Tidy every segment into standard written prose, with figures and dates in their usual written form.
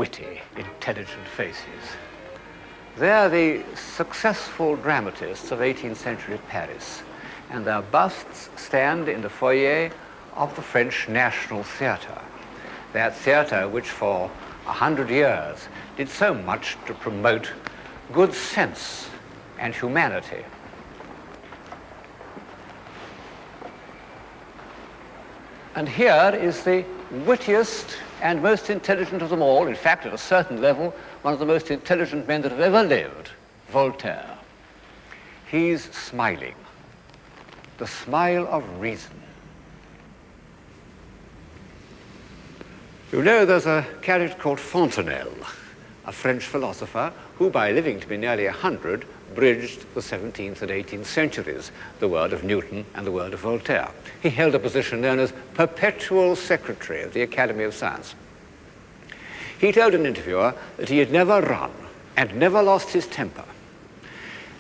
witty, intelligent faces. They're the successful dramatists of 18th century Paris, and their busts stand in the foyer of the French National Theatre, that theatre which for 100 years did so much to promote good sense and humanity. And here is the wittiest and most intelligent of them all, in fact, at a certain level, one of the most intelligent men that have ever lived, Voltaire. He's smiling, the smile of reason. You know, there's a character called Fontenelle, a French philosopher who, by living to be nearly 100, bridged the 17th and 18th centuries, the world of Newton and the world of Voltaire. He held a position known as perpetual secretary of the Academy of Science. He told an interviewer that he had never run and never lost his temper.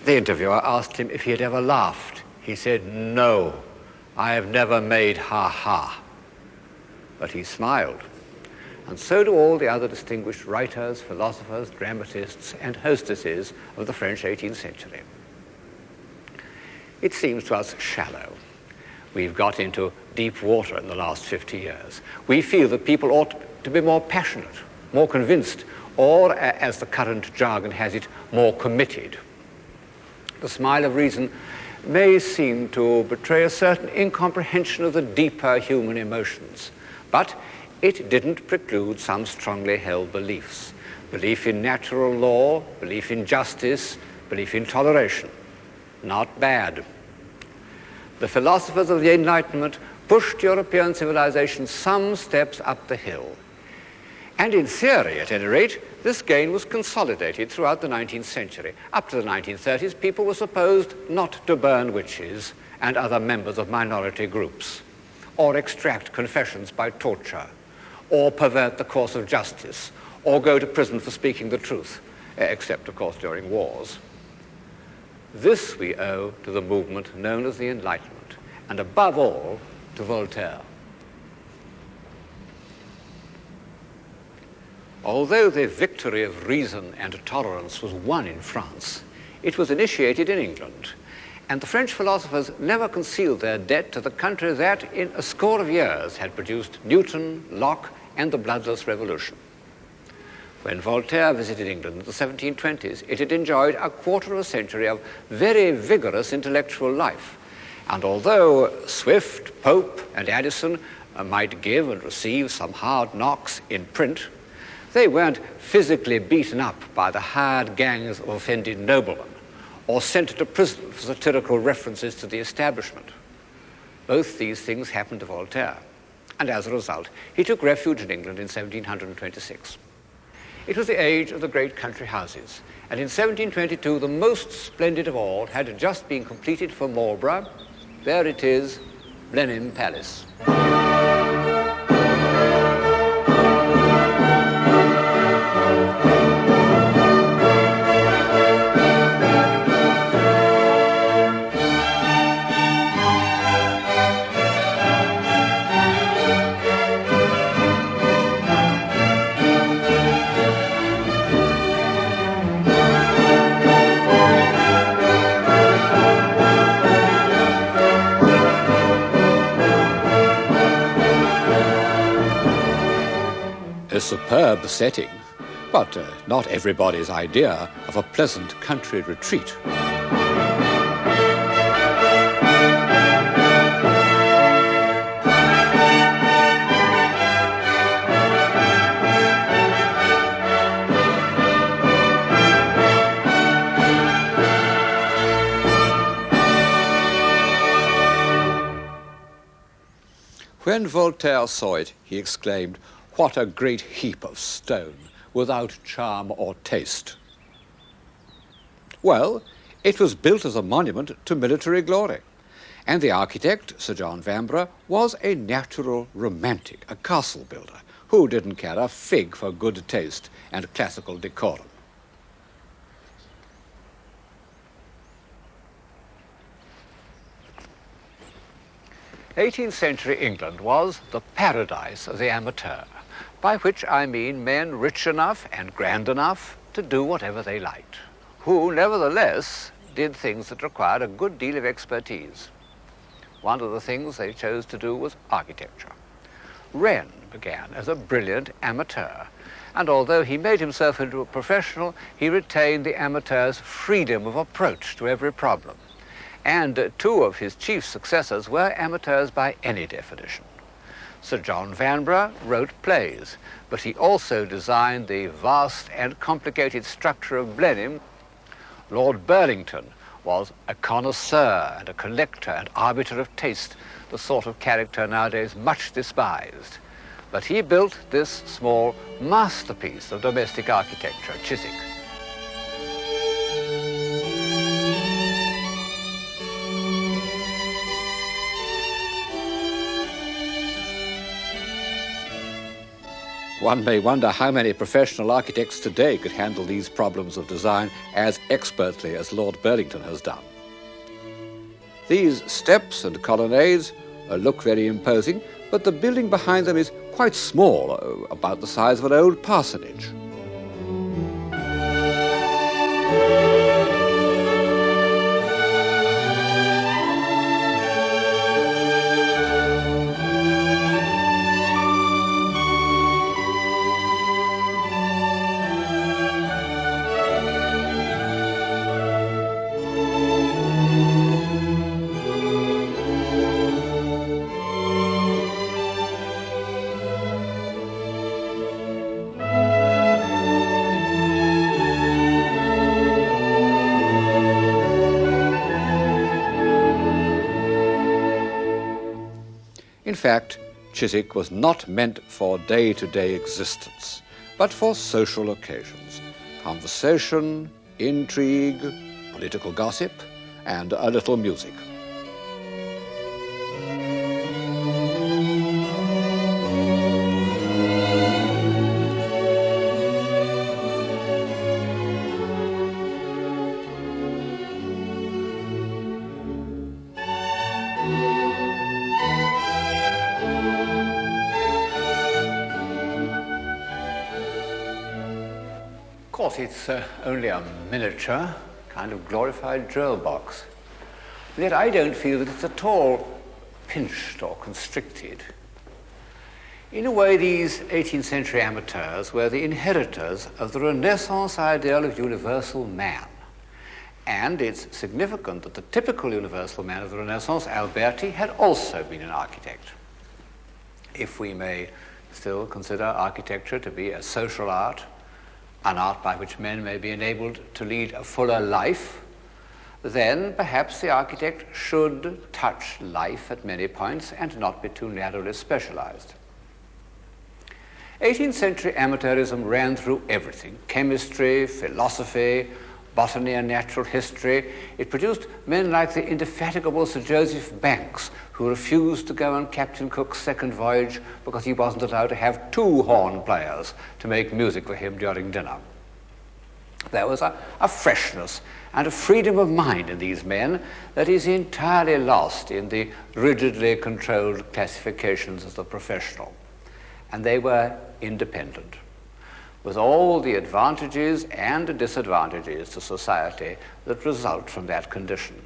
The interviewer asked him if he had ever laughed. He said, "No, I have never made ha-ha." But he smiled. And so do all the other distinguished writers, philosophers, dramatists, and hostesses of the French 18th century. It seems to us shallow. We've got into deep water in the last 50 years. We feel that people ought to be more passionate, more convinced, or, as the current jargon has it, more committed. The smile of reason may seem to betray a certain incomprehension of the deeper human emotions, but it didn't preclude some strongly held beliefs. Belief in natural law, belief in justice, belief in toleration. Not bad. The philosophers of the Enlightenment pushed European civilization some steps up the hill. And in theory, at any rate, this gain was consolidated throughout the 19th century. Up to the 1930s, people were supposed not to burn witches and other members of minority groups, or extract confessions by torture, or pervert the course of justice, or go to prison for speaking the truth, except, of course, during wars. This we owe to the movement known as the Enlightenment, and above all, to Voltaire. Although the victory of reason and tolerance was won in France, it was initiated in England, and the French philosophers never concealed their debt to the country that, in a score of years, had produced Newton, Locke, and the bloodless revolution. When Voltaire visited England in the 1720s, it had enjoyed a quarter of a century of very vigorous intellectual life. And although Swift, Pope, and Addison might give and receive some hard knocks in print, they weren't physically beaten up by the hired gangs of offended noblemen or sent to prison for satirical references to the establishment. Both these things happened to Voltaire, and as a result, he took refuge in England in 1726. It was the age of the great country houses, and in 1722, the most splendid of all had just been completed for Marlborough. There it is, Blenheim Palace. A superb setting, but not everybody's idea of a pleasant country retreat. When Voltaire saw it, he exclaimed, "What a great heap of stone, without charm or taste." Well, it was built as a monument to military glory, and the architect, Sir John Vanbrugh, was a natural romantic, a castle builder, who didn't care a fig for good taste and classical decorum. '18th century England was the paradise of the amateur. by which I mean men rich enough and grand enough to do whatever they liked, who nevertheless did things that required a good deal of expertise. One of the things they chose to do was architecture. Wren began as a brilliant amateur, and although he made himself into a professional, he retained the amateur's freedom of approach to every problem. And two of his chief successors were amateurs by any definition. Sir John Vanbrugh wrote plays, but he also designed the vast and complicated structure of Blenheim. Lord Burlington was a connoisseur and a collector and arbiter of taste, the sort of character nowadays much despised. But he built this small masterpiece of domestic architecture, Chiswick. One may wonder how many professional architects today could handle these problems of design as expertly as Lord Burlington has done. These steps and colonnades look very imposing, but the building behind them is quite small, about the size of an old parsonage. In fact, Chiswick was not meant for day-to-day existence, but for social occasions, conversation, intrigue, political gossip, and a little music. Of course, it's only a miniature, kind of glorified drill box. Yet I don't feel that it's at all pinched or constricted. In a way, these 18th century amateurs were the inheritors of the Renaissance ideal of universal man. And it's significant that the typical universal man of the Renaissance, Alberti, had also been an architect. If we may still consider architecture to be a social art, an art by which men may be enabled to lead a fuller life, then perhaps the architect should touch life at many points and not be too narrowly specialized. 18th century amateurism ran through everything: chemistry, philosophy, botany and natural history. It produced men like the indefatigable Sir Joseph Banks, who refused to go on Captain Cook's second voyage because he wasn't allowed to have two horn players to make music for him during dinner. There was a freshness and a freedom of mind in these men that is entirely lost in the rigidly controlled classifications of the professional. And they were independent, with all the advantages and disadvantages to society that result from that condition.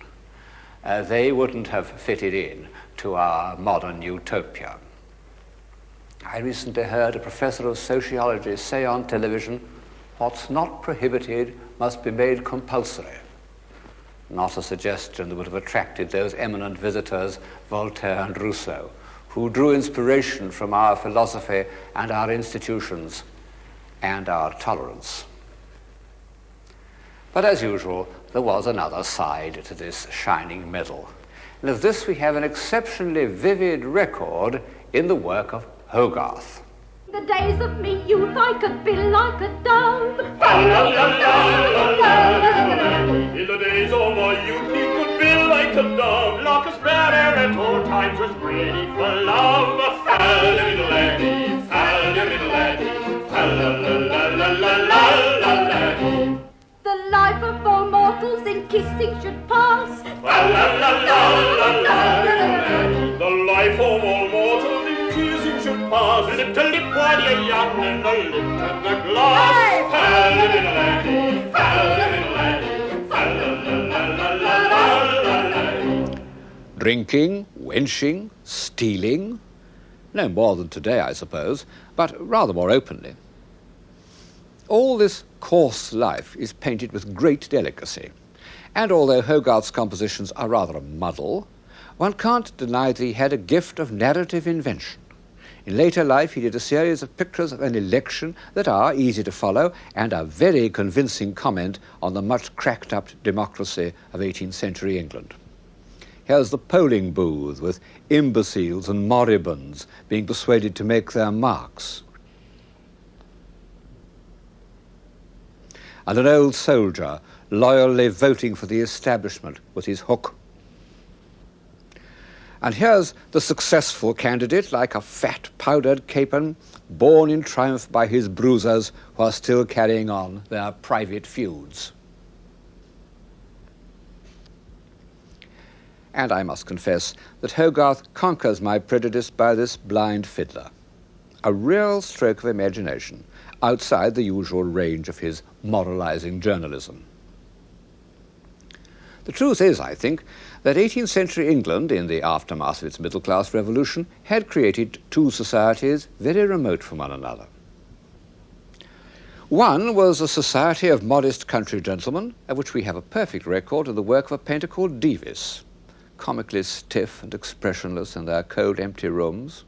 They wouldn't have fitted in to our modern utopia. I recently heard a professor of sociology say on television, "What's not prohibited must be made compulsory." Not a suggestion that would have attracted those eminent visitors, Voltaire and Rousseau, who drew inspiration from our philosophy and our institutions and our tolerance. But as usual, there was another side to this shining medal. And of this we have an exceptionally vivid record in the work of Hogarth. The days of me youth I could be like a dove. In the days of my youth he could be like a dove, like a sparrow at all times was ready for love. Little laddie, little laddie, la-la-la-la-la-la-la-la. The life of all mortals in kissing should pass. La-la-la-la-la-la. The life of all mortals in kissing should pass. Lip to lip laddie young and the lint of the glass. Fa-la-la-la-la-dee, fa-la-la-la-la-dee, fa-la-la-la-la-la-la-la. Drinking, wenching, stealing. No more than today, I suppose, but rather more openly. All this coarse life is painted with great delicacy, and although Hogarth's compositions are rather a muddle, one can't deny that he had a gift of narrative invention. In later life, he did a series of pictures of an election that are easy to follow and a very convincing comment on the much cracked-up democracy of 18th century England. Here's the polling booth with imbeciles and moribunds being persuaded to make their marks. And an old soldier loyally voting for the establishment with his hook. And here's the successful candidate, like a fat powdered capon, borne in triumph by his bruisers who are still carrying on their private feuds. And I must confess that Hogarth conquers my prejudice by this blind fiddler. A real stroke of imagination, outside the usual range of his moralizing journalism. The truth is, I think, that 18th century England, in the aftermath of its middle-class revolution, had created two societies very remote from one another. One was a society of modest country gentlemen, of which we have a perfect record in the work of a painter called Davis, comically stiff and expressionless in their cold, empty rooms.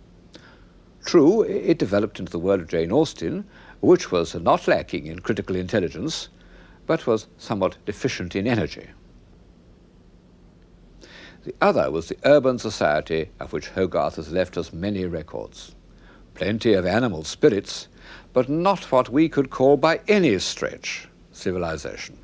True, it developed into the world of Jane Austen, which was not lacking in critical intelligence, but was somewhat deficient in energy. The other was the urban society of which Hogarth has left us many records. Plenty of animal spirits, but not what we could call by any stretch civilization.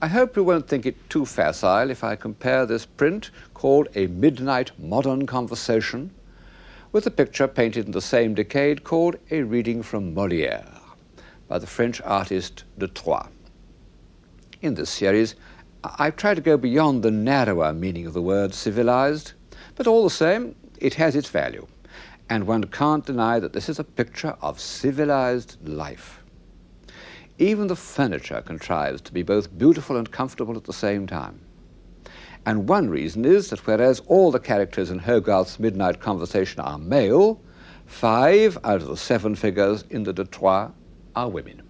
I hope you won't think it too facile if I compare this print, called A Midnight Modern Conversation, with a picture painted in the same decade called A Reading from Molière by the French artist de Troyes. In this series, I've tried to go beyond the narrower meaning of the word civilized, but all the same, it has its value, and one can't deny that this is a picture of civilized life. Even the furniture contrives to be both beautiful and comfortable at the same time. And one reason is that whereas all the characters in Hogarth's Midnight Conversation are male, 5 out of the 7 figures in the de Troyes are women.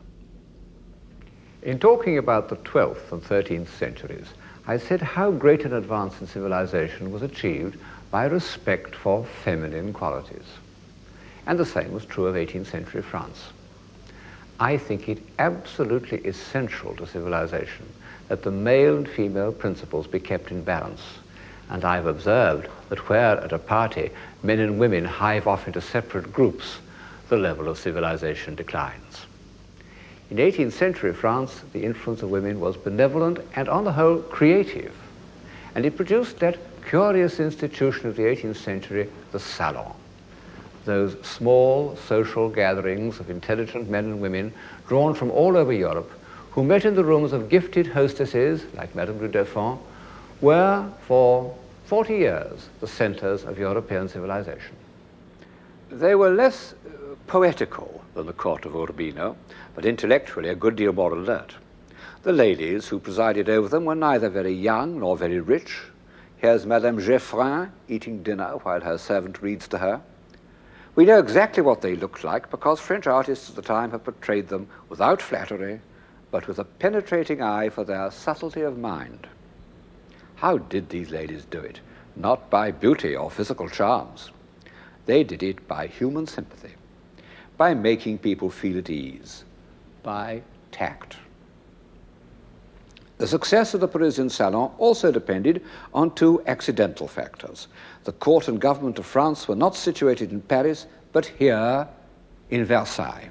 In talking about the 12th and 13th centuries, I said how great an advance in civilization was achieved by respect for feminine qualities. And the same was true of 18th century France. I think it absolutely essential to civilization that the male and female principles be kept in balance. And I've observed that where at a party men and women hive off into separate groups, the level of civilization declines. In 18th century France, the influence of women was benevolent and, on the whole, creative. And it produced that curious institution of the 18th century, the salon. Those small social gatherings of intelligent men and women drawn from all over Europe, who met in the rooms of gifted hostesses, like Madame du Deffand, were, for 40 years, the centers of European civilization. They were less poetical than the court of Urbino, but intellectually a good deal more alert. The ladies who presided over them were neither very young nor very rich. Here's Madame Geoffrin eating dinner while her servant reads to her. We know exactly what they looked like because French artists at the time have portrayed them without flattery, but with a penetrating eye for their subtlety of mind. How did these ladies do it? Not by beauty or physical charms. They did it by human sympathy, by making people feel at ease, by tact. The success of the Parisian salon also depended on 2 accidental factors. The court and government of France were not situated in Paris, but here in Versailles.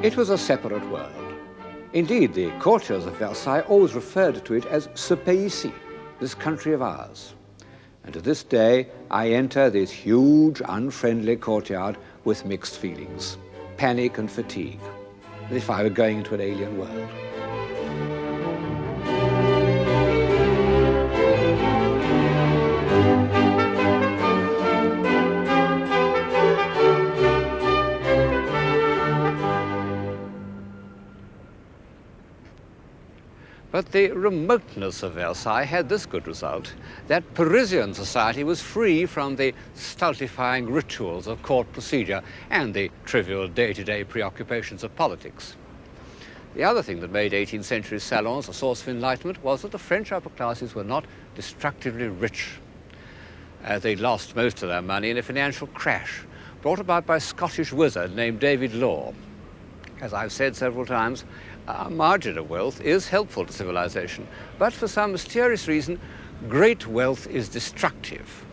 It was a separate world. Indeed, the courtiers of Versailles always referred to it as ce pays-ci, this country of ours. And to this day, I enter this huge, unfriendly courtyard with mixed feelings, panic and fatigue, as if I were going into an alien world. But the remoteness of Versailles had this good result, that Parisian society was free from the stultifying rituals of court procedure and the trivial day-to-day preoccupations of politics. The other thing that made 18th century salons a source of enlightenment was that the French upper classes were not destructively rich. They lost most of their money in a financial crash brought about by a Scottish wizard named David Law. As I've said several times, a margin of wealth is helpful to civilization, but for some mysterious reason, great wealth is destructive.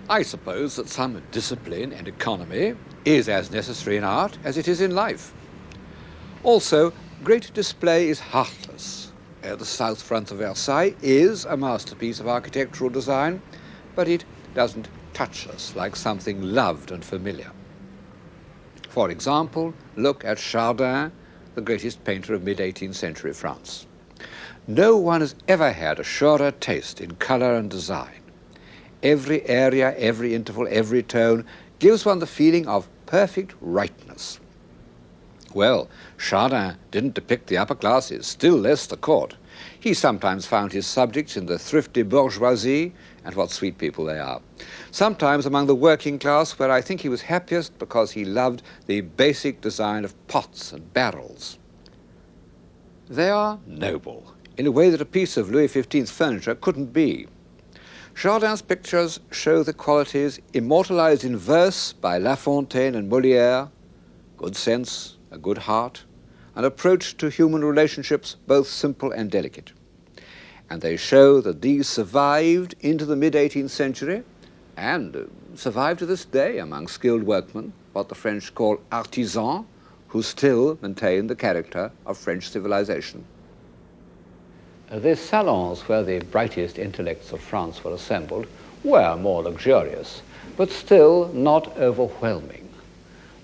I suppose that some discipline and economy is as necessary in art as it is in life. Also, great display is heartless. The south front of Versailles is a masterpiece of architectural design, but it doesn't touch us like something loved and familiar. For example, look at Chardin, the greatest painter of mid-18th century France. No one has ever had a surer taste in color and design. Every area, every interval, every tone gives one the feeling of perfect rightness. Well, Chardin didn't depict the upper classes, still less the court. He sometimes found his subjects in the thrifty bourgeoisie, and what sweet people they are. Sometimes among the working class, where I think he was happiest because he loved the basic design of pots and barrels. They are noble, in a way that a piece of Louis XV's furniture couldn't be. Chardin's pictures show the qualities immortalized in verse by La Fontaine and Molière: good sense, a good heart, an approach to human relationships both simple and delicate. And they show that these survived into the mid-18th century and survive to this day among skilled workmen, what the French call artisans, who still maintain the character of French civilization. The salons where the brightest intellects of France were assembled were more luxurious, but still not overwhelming.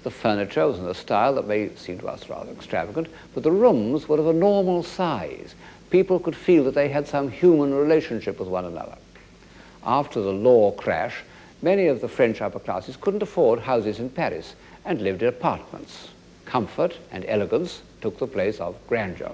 The furniture was in a style that may seem to us rather extravagant, but the rooms were of a normal size. People could feel that they had some human relationship with one another. After the law crash, many of the French upper classes couldn't afford houses in Paris and lived in apartments. Comfort and elegance took the place of grandeur.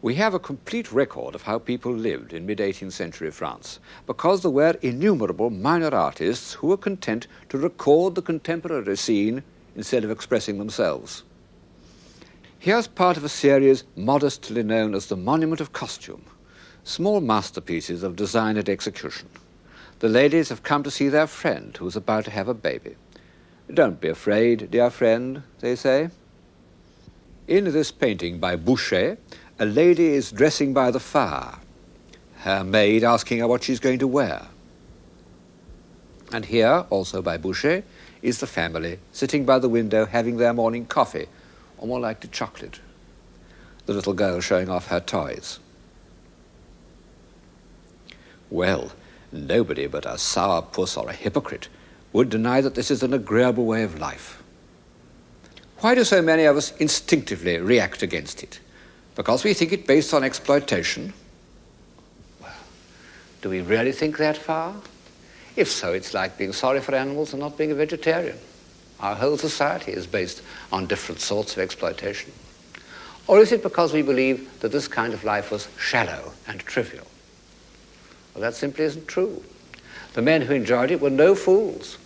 We have a complete record of how people lived in mid-18th century France, because there were innumerable minor artists who were content to record the contemporary scene instead of expressing themselves. Here's part of a series modestly known as the Monument of Costume, small masterpieces of design and execution. The ladies have come to see their friend who's about to have a baby. Don't be afraid, dear friend, they say. In this painting by Boucher, a lady is dressing by the fire, her maid asking her what she's going to wear. And here, also by Boucher, is the family sitting by the window having their morning coffee, or more likely chocolate. The little girl showing off her toys. Well, nobody but a sourpuss or a hypocrite would deny that this is an agreeable way of life. Why do so many of us instinctively react against it? Because we think it based on exploitation? Well, Do we really think that far? If so, it's like being sorry for animals and not being a vegetarian. Our whole society is based on different sorts of exploitation. Or is it because we believe that this kind of life was shallow and trivial? Well, that simply isn't true. The men who enjoyed it were no fools.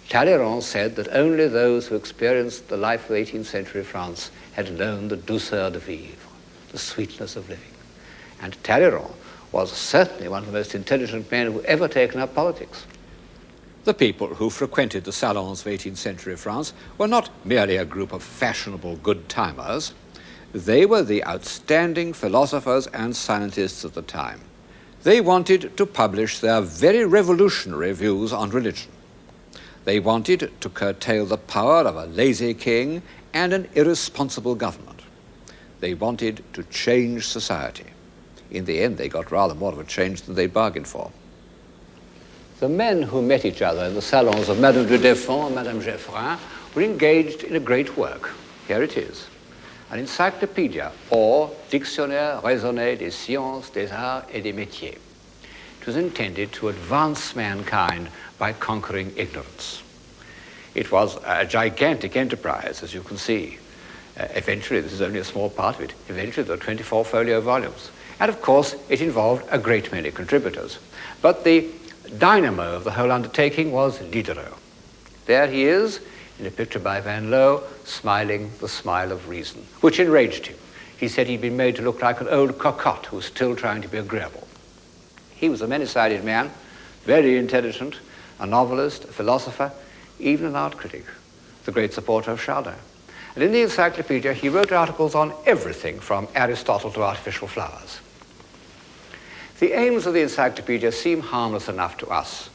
Talleyrand said that only those who experienced the life of 18th century France had known the douceur de vivre, the sweetness of living. And Talleyrand was certainly one of the most intelligent men who ever taken up politics. The people who frequented the salons of 18th century France were not merely a group of fashionable good-timers. They were the outstanding philosophers and scientists of the time. They wanted to publish their very revolutionary views on religion. They wanted to curtail the power of a lazy king and an irresponsible government. They wanted to change society. In the end, they got rather more of a change than they bargained for. The men who met each other in the salons of Madame du Deffand and Madame Geoffrin were engaged in a great work. Here it is. An encyclopedia, or Dictionnaire raisonné des sciences, des arts et des métiers. It was intended to advance mankind by conquering ignorance. It was a gigantic enterprise, as you can see. Eventually, this is only a small part of it, eventually there are 24 folio volumes. And of course, it involved a great many contributors. But the dynamo of the whole undertaking was Diderot. There he is, in a picture by Van Loo, smiling the smile of reason, which enraged him. He said he'd been made to look like an old cocotte who was still trying to be agreeable. He was a many-sided man, very intelligent, a novelist, a philosopher, even an art critic, the great supporter of Chardin. And in the encyclopedia, he wrote articles on everything from Aristotle to artificial flowers. The aims of the encyclopedia seem harmless enough to us,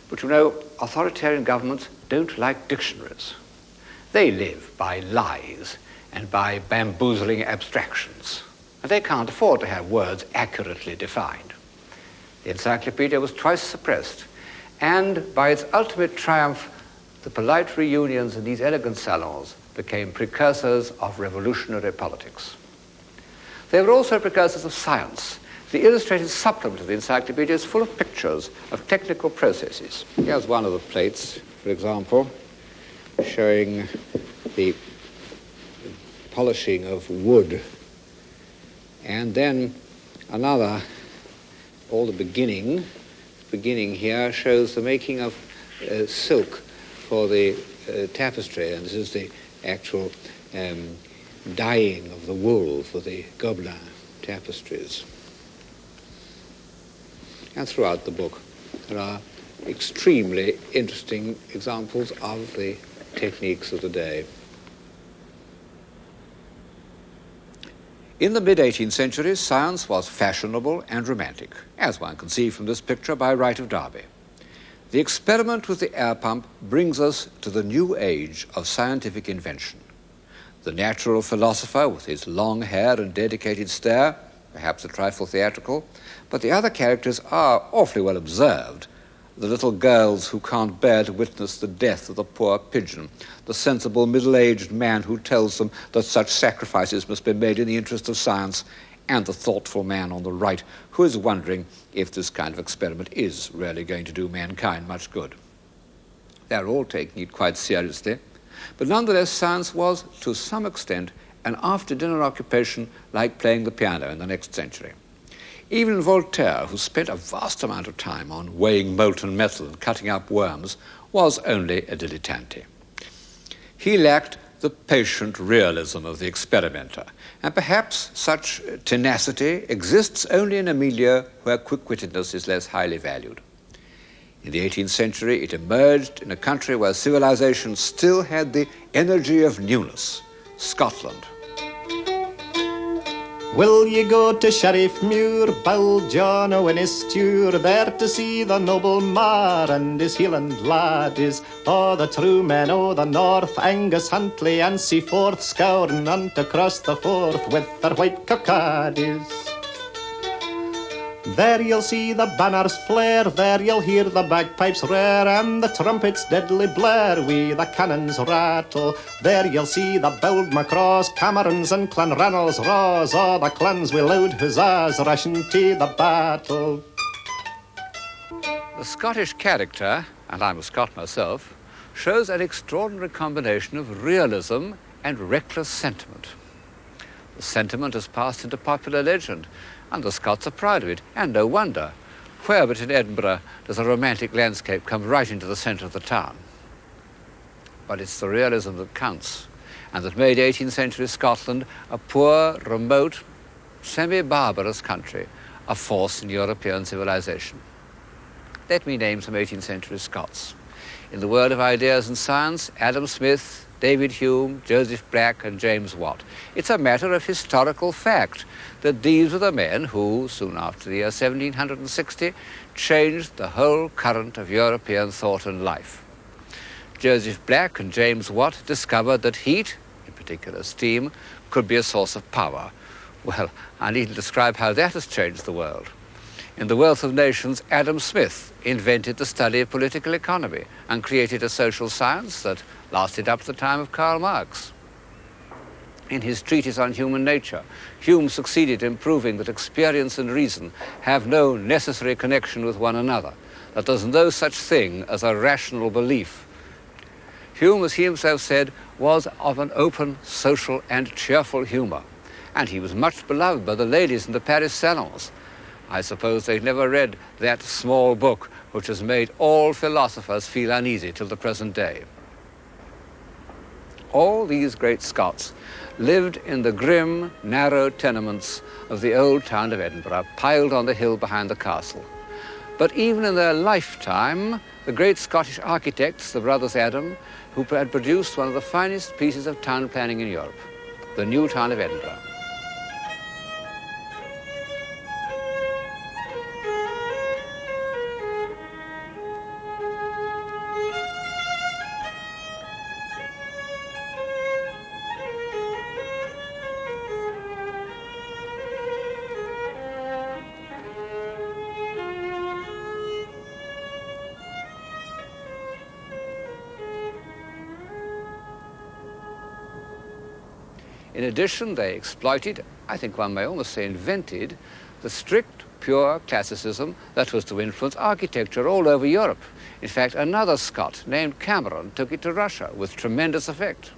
but you know, authoritarian governments don't like dictionaries. They live by lies and by bamboozling abstractions, and they can't afford to have words accurately defined. The encyclopedia was twice suppressed, and by its ultimate triumph, the polite reunions in these elegant salons became precursors of revolutionary politics. They were also precursors of science. The illustrated supplement of the encyclopedia is full of pictures of technical processes. Here's one of the plates, for example, showing the polishing of wood. And then another, all the beginning here shows the making of silk for the tapestry, and this is the actual dyeing of the wool for the Gobelin tapestries. And throughout the book, there are extremely interesting examples of the techniques of the day. In the mid-18th century, science was fashionable and romantic, as one can see from this picture by Wright of Derby. The experiment with the air pump brings us to the new age of scientific invention. The natural philosopher, with his long hair and dedicated stare, perhaps a trifle theatrical, but the other characters are awfully well observed. The little girls who can't bear to witness the death of the poor pigeon, the sensible middle-aged man who tells them that such sacrifices must be made in the interest of science, and the thoughtful man on the right who is wondering if this kind of experiment is really going to do mankind much good. They're all taking it quite seriously, but nonetheless science was, to some extent, an after-dinner occupation like playing the piano in the next century. Even Voltaire, who spent a vast amount of time on weighing molten metal and cutting up worms, was only a dilettante. He lacked the patient realism of the experimenter, and perhaps such tenacity exists only in a milieu where quick-wittedness is less highly valued. In the 18th century, it emerged in a country where civilization still had the energy of newness, Scotland. Will ye go to Sheriff Muir, Bill John Owen his stewer, there to see the noble Mar and his Hieland laddies, o' the true men o' the north, Angus Huntley and Seaforth, scouring unto cross the Forth with their white cockaddies. There you'll see the banners flare, there you'll hear the bagpipes rare, and the trumpets deadly blare, wi' the cannons rattle. There you'll see the bold Macross, Camerons and Clanranald's raws, o' the clans wi' loud huzzas rushing to the battle. The Scottish character, and I'm a Scot myself, shows an extraordinary combination of realism and reckless sentiment. The sentiment has passed into popular legend, and the Scots are proud of it, and no wonder. Where but in Edinburgh does a romantic landscape come right into the centre of the town? But it's the realism that counts, and that made 18th century Scotland a poor, remote, semi-barbarous country, a force in European civilization. Let me name some 18th century Scots. In the world of ideas and science, Adam Smith, David Hume, Joseph Black, and James Watt. It's a matter of historical fact that these were the men who, soon after the year 1760, changed the whole current of European thought and life. Joseph Black and James Watt discovered that heat, in particular steam, could be a source of power. Well, I needn't describe how that has changed the world. In The Wealth of Nations, Adam Smith invented the study of political economy and created a social science that lasted up to the time of Karl Marx. In his treatise on human nature, Hume succeeded in proving that experience and reason have no necessary connection with one another, that there's no such thing as a rational belief. Hume, as he himself said, was of an open, social, and cheerful humor, and he was much beloved by the ladies in the Paris salons. I suppose they've never read that small book which has made all philosophers feel uneasy till the present day. All these great Scots lived in the grim, narrow tenements of the old town of Edinburgh, piled on the hill behind the castle. But even in their lifetime, the great Scottish architects, the brothers Adam, who had produced one of the finest pieces of town planning in Europe, the new town of Edinburgh. In addition, they exploited, I think one may almost say invented, the strict, pure classicism that was to influence architecture all over Europe. In fact, another Scot named Cameron took it to Russia with tremendous effect.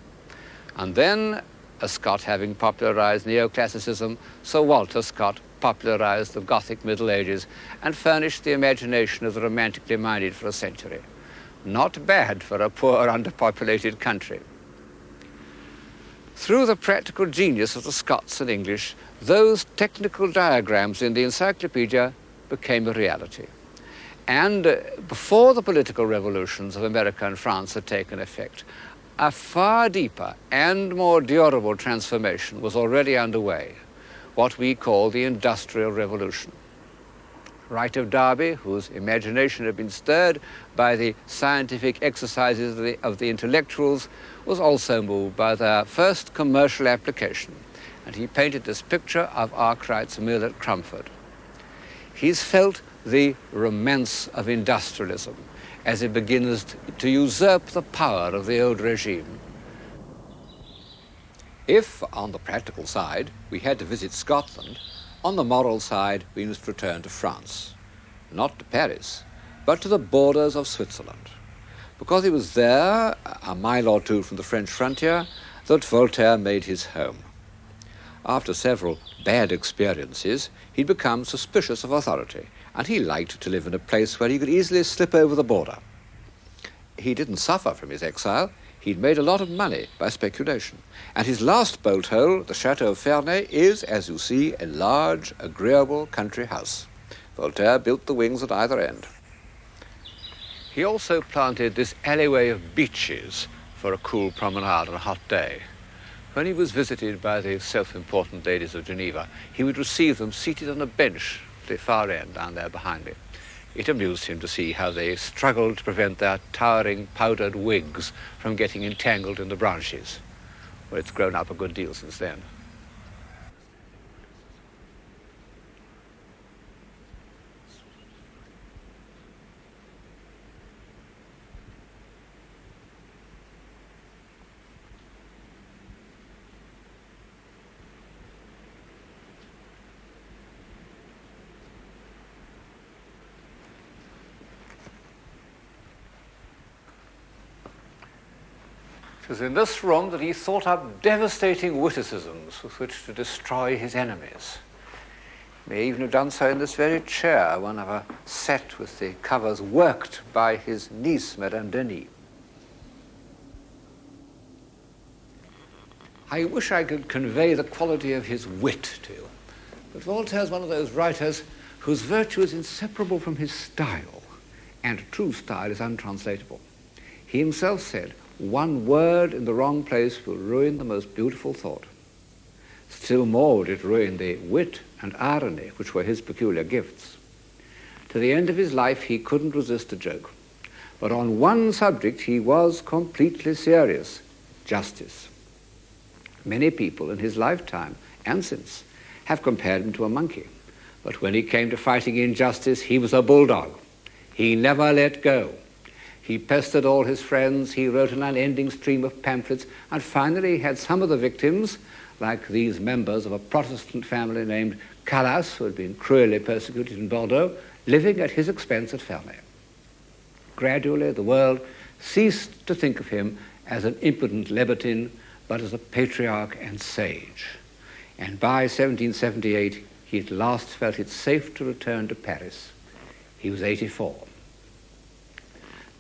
And then, a Scot having popularized neoclassicism, Sir Walter Scott popularized the Gothic Middle Ages and furnished the imagination of the romantically minded for a century. Not bad for a poor, underpopulated country. Through the practical genius of the Scots and English, those technical diagrams in the encyclopedia became a reality. And before the political revolutions of America and France had taken effect, a far deeper and more durable transformation was already underway, what we call the Industrial Revolution. Wright of Derby, whose imagination had been stirred by the scientific exercises of the intellectuals, was also moved by their first commercial application, and he painted this picture of Arkwright's mill at Crumford. He's felt the romance of industrialism as it begins to usurp the power of the old regime. If, on the practical side, we had to visit Scotland, on the moral side, we must return to France, not to Paris, but to the borders of Switzerland, because it was there, a mile or two from the French frontier, that Voltaire made his home. After several bad experiences, he'd become suspicious of authority, and he liked to live in a place where he could easily slip over the border. He didn't suffer from his exile. He'd made a lot of money by speculation. And his last bolt hole, the Chateau of Ferney, is, as you see, a large, agreeable country house. Voltaire built the wings at either end. He also planted this alleyway of beeches for a cool promenade on a hot day. When he was visited by the self-important ladies of Geneva, he would receive them seated on a bench at the far end, down there behind me. It amused him to see how they struggled to prevent their towering powdered wigs from getting entangled in the branches. Well, it's grown up a good deal since then. It was in this room that he thought up devastating witticisms with which to destroy his enemies. He may even have done so in this very chair, one of a set with the covers worked by his niece, Madame Denis. I wish I could convey the quality of his wit to you, but Voltaire is one of those writers whose virtue is inseparable from his style, and true style is untranslatable. He himself said, "One word in the wrong place will ruin the most beautiful thought." Still more would it ruin the wit and irony which were his peculiar gifts. To the end of his life he couldn't resist a joke, but on one subject he was completely serious: justice. Many people in his lifetime and since have compared him to a monkey, but when he came to fighting injustice, he was a bulldog. He never let go. He pestered all his friends, he wrote an unending stream of pamphlets, and finally he had some of the victims, like these members of a Protestant family named Calas, who had been cruelly persecuted in Bordeaux, living at his expense at Ferney. Gradually the world ceased to think of him as an impudent libertine, but as a patriarch and sage. And by 1778, he at last felt it safe to return to Paris. He was 84.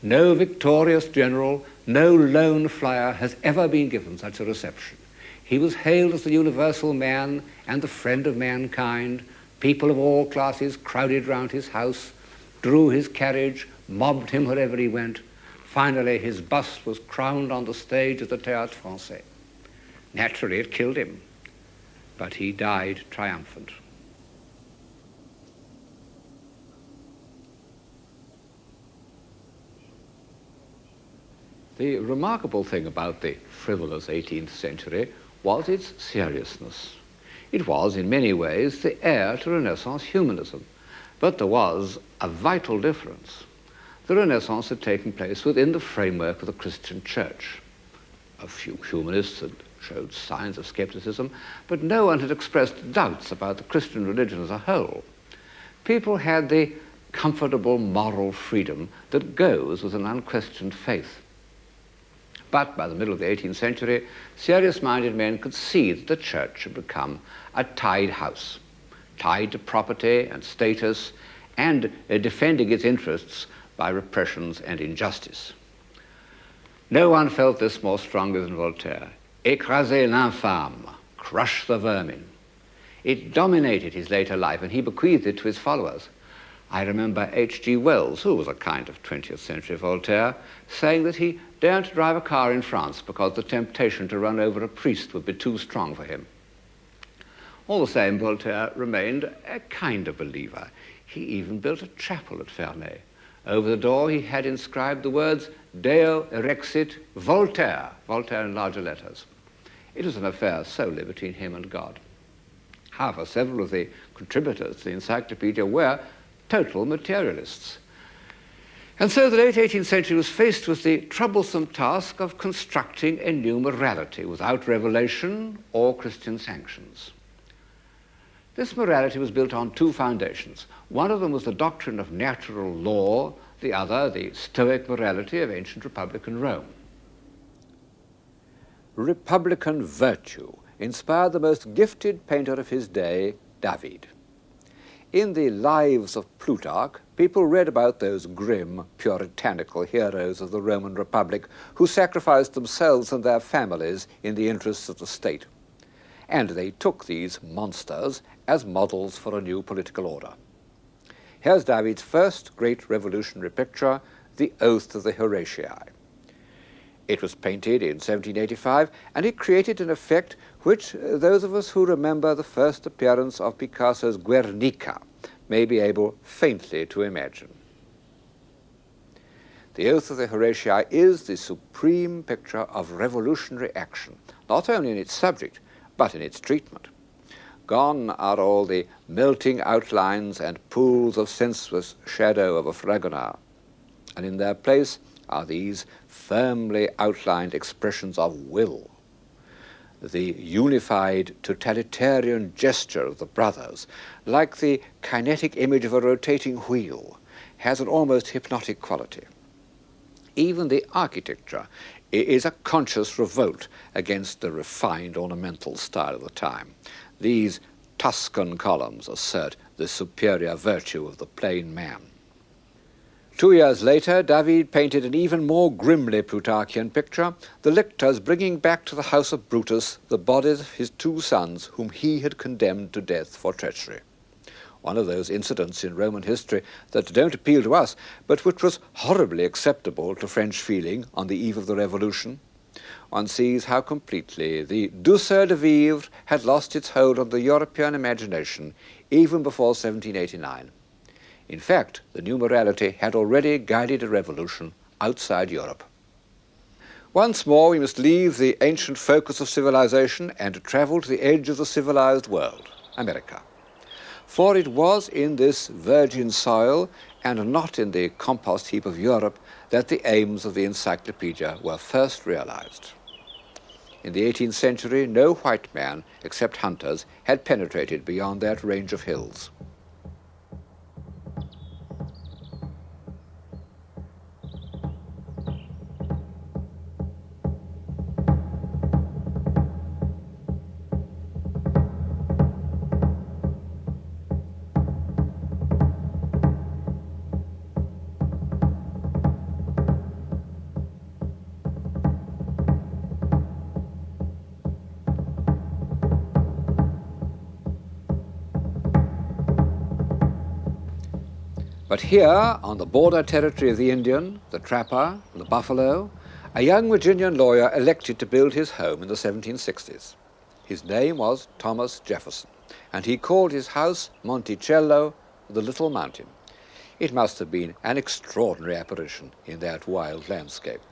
No victorious general, no lone flyer has ever been given such a reception. He was hailed as the universal man and the friend of mankind. People of all classes crowded round his house, drew his carriage, mobbed him wherever he went. Finally, his bust was crowned on the stage of the Théâtre Français. Naturally, it killed him, but he died triumphant. The remarkable thing about the frivolous 18th century was its seriousness. It was, in many ways, the heir to Renaissance humanism, but there was a vital difference. The Renaissance had taken place within the framework of the Christian Church. A few humanists had showed signs of skepticism, but no one had expressed doubts about the Christian religion as a whole. People had the comfortable moral freedom that goes with an unquestioned faith. But by the middle of the 18th century, serious-minded men could see that the church had become a tied house, tied to property and status, and defending its interests by repressions and injustice. No one felt this more strongly than Voltaire. Écraser l'infâme, crush the vermin. It dominated his later life, and he bequeathed it to his followers. I remember H.G. Wells, who was a kind of 20th century Voltaire, saying that he daren't drive a car in France because the temptation to run over a priest would be too strong for him. All the same, Voltaire remained a kind of believer. He even built a chapel at Ferney. Over the door he had inscribed the words Deo erexit Voltaire, Voltaire in larger letters. It was an affair solely between him and God. However, several of the contributors to the encyclopedia were total materialists. And so the late 18th century was faced with the troublesome task of constructing a new morality without revelation or Christian sanctions. This morality was built on two foundations. One of them was the doctrine of natural law, the other the Stoic morality of ancient Republican Rome. Republican virtue inspired the most gifted painter of his day, David. In the Lives of Plutarch, people read about those grim, puritanical heroes of the Roman Republic who sacrificed themselves and their families in the interests of the state. And they took these monsters as models for a new political order. Here's David's first great revolutionary picture, The Oath of the Horatii. It was painted in 1785, and it created an effect which those of us who remember the first appearance of Picasso's Guernica may be able faintly to imagine. The Oath of the Horatii is the supreme picture of revolutionary action, not only in its subject, but in its treatment. Gone are all the melting outlines and pools of senseless shadow of a Fragonard, and in their place are these firmly outlined expressions of will. The unified totalitarian gesture of the brothers, like the kinetic image of a rotating wheel, has an almost hypnotic quality. Even the architecture is a conscious revolt against the refined ornamental style of the time. These Tuscan columns assert the superior virtue of the plain man. 2 years later, David painted an even more grimly Plutarchian picture, the lictors bringing back to the house of Brutus the bodies of his 2 sons whom he had condemned to death for treachery. One of those incidents in Roman history that don't appeal to us, but which was horribly acceptable to French feeling on the eve of the Revolution. One sees how completely the douceur de vivre had lost its hold on the European imagination even before 1789. In fact, the new morality had already guided a revolution outside Europe. Once more, we must leave the ancient focus of civilization and travel to the edge of the civilized world, America. For it was in this virgin soil and not in the compost heap of Europe that the aims of the encyclopedia were first realized. In the 18th century, no white man, except hunters, had penetrated beyond that range of hills. But here, on the border territory of the Indian, the trapper, and the buffalo, a young Virginian lawyer elected to build his home in the 1760s. His name was Thomas Jefferson, and he called his house Monticello, the Little Mountain. It must have been an extraordinary apparition in that wild landscape.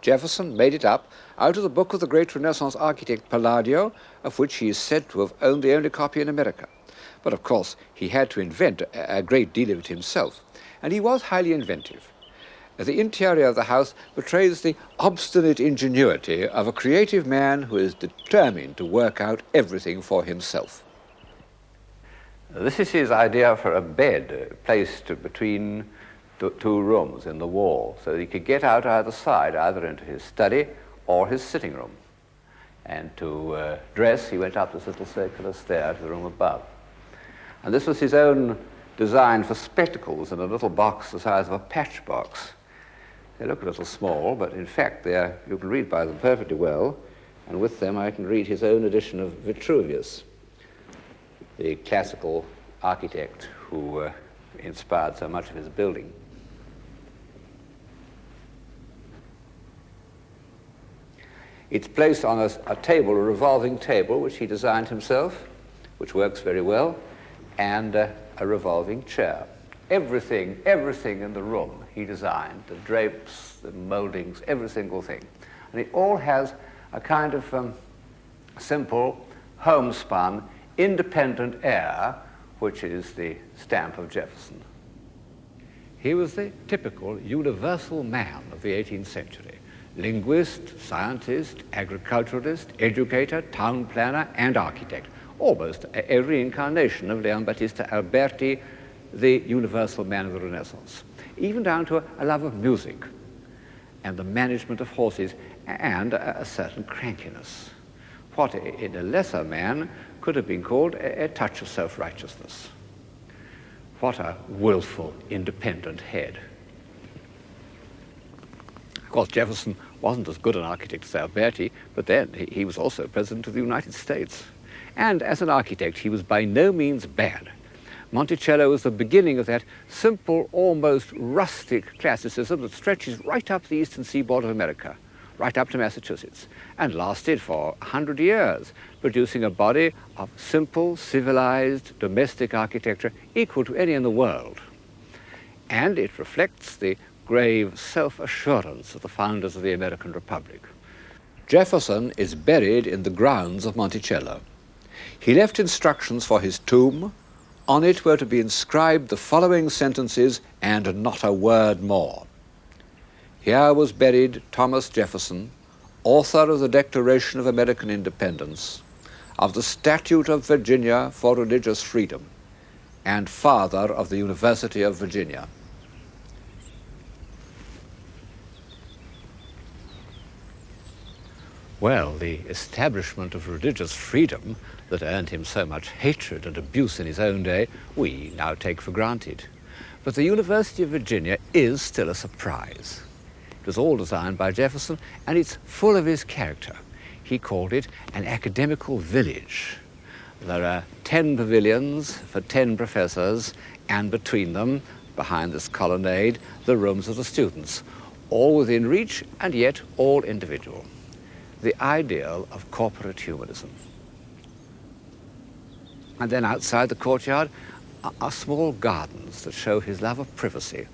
Jefferson made it up out of the book of the great Renaissance architect Palladio, of which he is said to have owned the only copy in America. But of course, he had to invent a great deal of it himself, and he was highly inventive. The interior of the house betrays the obstinate ingenuity of a creative man who is determined to work out everything for himself. This is his idea for a bed placed between 2 rooms in the wall, so that he could get out either side, either into his study or his sitting room. And to dress, he went up this little circular stair to the room above. And this was his own design for spectacles in a little box the size of a patch box. They look a little small, but in fact you can read by them perfectly well, and with them I can read his own edition of Vitruvius, the classical architect who inspired so much of his building. It's placed on a table, a revolving table, which he designed himself, which works very well, and a revolving chair. Everything in the room he designed, the drapes, the moldings, every single thing. And it all has a kind of simple, homespun, independent air, which is the stamp of Jefferson. He was the typical universal man of the 18th century. Linguist, scientist, agriculturalist, educator, town planner, and architect. Almost a reincarnation of Leon Battista Alberti, the universal man of the Renaissance. Even down to a love of music and the management of horses and a certain crankiness. What in a lesser man could have been called a touch of self-righteousness. What a willful, independent head. Of course, Jefferson wasn't as good an architect as Alberti, but then he was also President of the United States. And as an architect, he was by no means bad. Monticello was the beginning of that simple, almost rustic classicism that stretches right up the eastern seaboard of America, right up to Massachusetts, and lasted for 100 years, producing a body of simple, civilized, domestic architecture equal to any in the world. And it reflects the grave self-assurance of the founders of the American Republic. Jefferson is buried in the grounds of Monticello. He left instructions for his tomb, On it were to be inscribed the following sentences and not a word more. Here was buried Thomas Jefferson, author of the Declaration of American Independence, of the Statute of Virginia for Religious Freedom, and father of the University of Virginia. Well, the establishment of religious freedom that earned him so much hatred and abuse in his own day, we now take for granted. But the University of Virginia is still a surprise. It was all designed by Jefferson, and it's full of his character. He called it an academical village. There are 10 pavilions for 10 professors, and between them, behind this colonnade, the rooms of the students, all within reach and yet all individual. The ideal of corporate humanism. And then outside the courtyard are small gardens that show his love of privacy.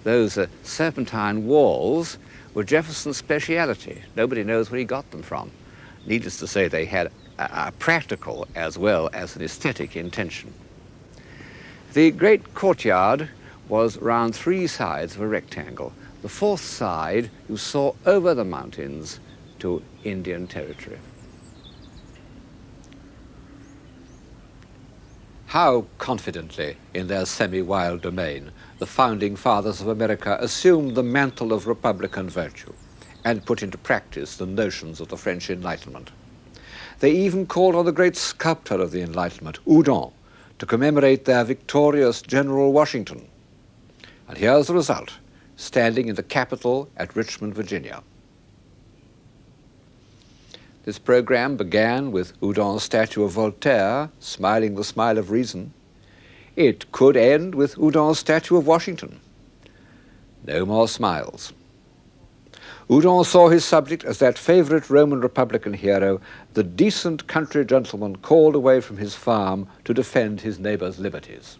Those serpentine walls were Jefferson's speciality. Nobody knows where he got them from. Needless to say, they had a practical as well as an aesthetic intention. The great courtyard was round 3 sides of a rectangle. The 4th side you saw over the mountains to Indian territory. How confidently, in their semi-wild domain, the founding fathers of America assumed the mantle of republican virtue and put into practice the notions of the French Enlightenment. They even called on the great sculptor of the Enlightenment, Houdon, to commemorate their victorious General Washington. And here's the result, standing in the Capitol at Richmond, Virginia. This program began with Houdon's statue of Voltaire, smiling the smile of reason. It could end with Houdon's statue of Washington. No more smiles. Houdon saw his subject as that favorite Roman Republican hero, the decent country gentleman called away from his farm to defend his neighbor's liberties.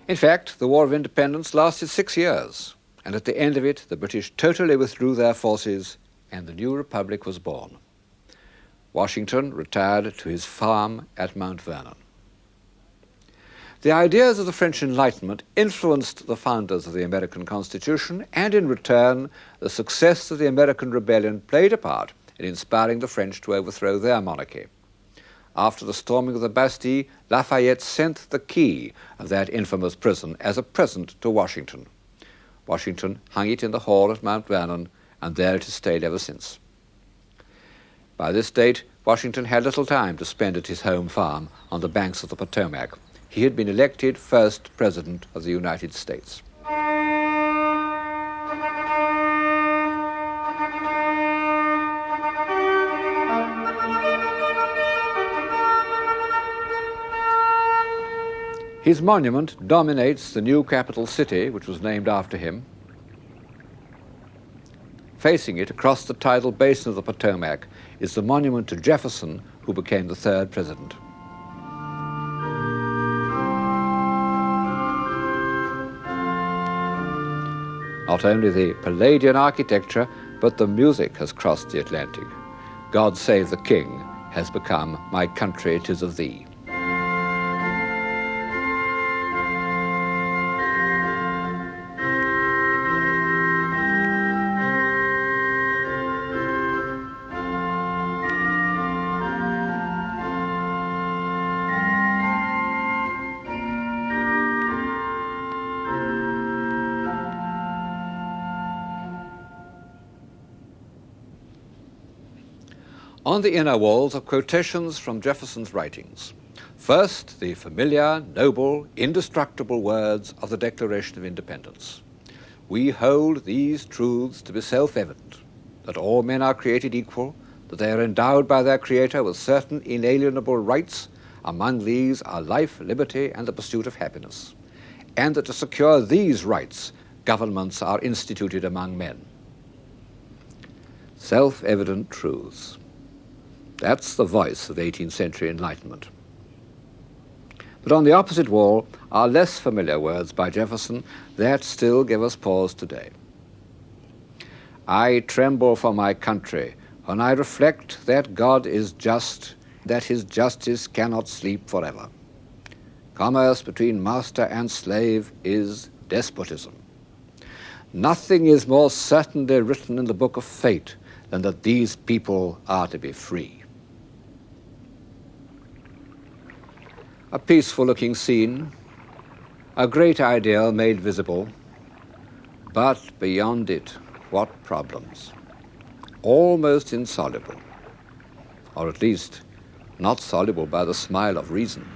In fact, the War of Independence lasted 6 years, and at the end of it, the British totally withdrew their forces, and the new republic was born. Washington retired to his farm at Mount Vernon. The ideas of the French Enlightenment influenced the founders of the American Constitution, and in return, the success of the American Rebellion played a part in inspiring the French to overthrow their monarchy. After the storming of the Bastille, Lafayette sent the key of that infamous prison as a present to Washington. Washington hung it in the hall at Mount Vernon, and there it has stayed ever since. By this date, Washington had little time to spend at his home farm on the banks of the Potomac. He had been elected first President of the United States. His monument dominates the new capital city, which was named after him. Facing it, across the tidal basin of the Potomac, is the monument to Jefferson, who became the 3rd president. Not only the Palladian architecture, but the music has crossed the Atlantic. God Save the King has become My Country 'Tis of Thee. On the inner walls are quotations from Jefferson's writings. First, the familiar, noble, indestructible words of the Declaration of Independence. We hold these truths to be self-evident, that all men are created equal, that they are endowed by their Creator with certain inalienable rights. Among these are life, liberty, and the pursuit of happiness, and that to secure these rights, governments are instituted among men. Self-evident truths. That's the voice of 18th century Enlightenment. But on the opposite wall are less familiar words by Jefferson that still give us pause today. I tremble for my country when I reflect that God is just, that his justice cannot sleep forever. Commerce between master and slave is despotism. Nothing is more certainly written in the book of fate than that these people are to be free. A peaceful-looking scene, a great ideal made visible, but beyond it, what problems? Almost insoluble, or at least not soluble by the smile of reason.